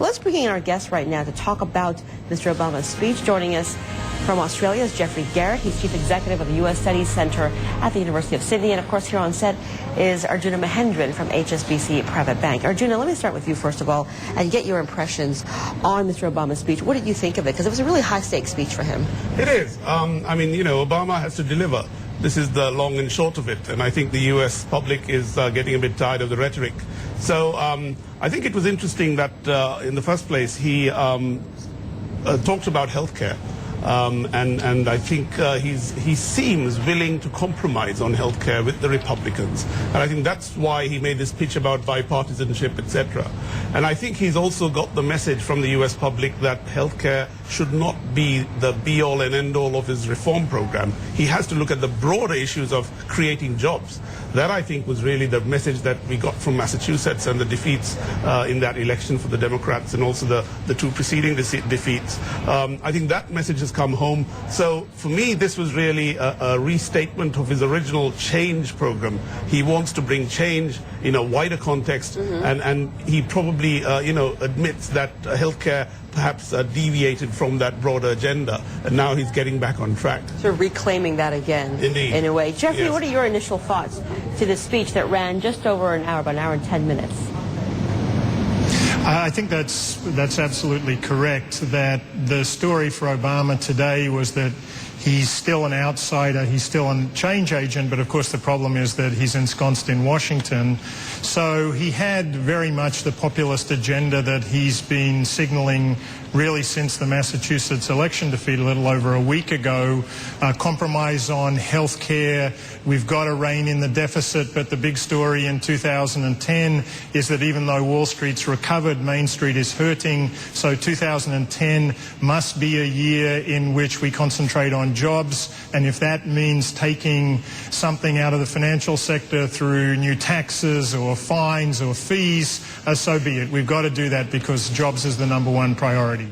Let's bring in our guest right now to talk about Mr. Obama's speech. Joining us from Australia is Jeffrey Garrett. He's Chief Executive of the U.S. Studies Center at the University of Sydney. And of course, here on set is Arjuna Mahendran from HSBC Private Bank. Arjuna, let me start with you first of all and get your impressions on Mr. Obama's speech. What did you think of it? Because it was a really high-stakes speech for him. It is. I mean, you know, Obama has to deliver. This is the long and short of it. And I think the U.S. public is getting a bit tired of the rhetoric. So I think it was interesting that in the first place he talked about healthcare. And I think he seems willing to compromise on healthcare with the Republicans. And I think that's why he made this pitch about bipartisanship, etc. And I think he's also got the message from the U.S. public that healthcare should not be the be-all and end-all of his reform program. He has to look at the broader issues of creating jobs. That, I think, was really the message that we got from Massachusetts and the defeats in that election for the Democrats and also the two preceding defeats. I think that message has come home. So for me, this was really a restatement of his original change program. He wants to bring change in a wider context, and he probably, admits that healthcare perhaps deviated from that broader agenda, and now he's getting back on track. So reclaiming that again, indeed, in a way. Jeffrey, yes. What are your initial thoughts to this speech that ran just over an hour, about an hour and 10 minutes? I think that's absolutely correct, that the story for Obama today was that he's still an outsider, he's still a change agent, but of course the problem is that he's ensconced in Washington. So he had very much the populist agenda that he's been signalling really since the Massachusetts election defeat a little over a week ago. Compromise on health care, we've got to rein in the deficit, but the big story in 2010 is that even though Wall Street's recovered, Main Street is hurting. So 2010 must be a year in which we concentrate on jobs, and if that means taking something out of the financial sector through new taxes or fines or fees, so be it. We've got to do that because jobs is the #1 priority.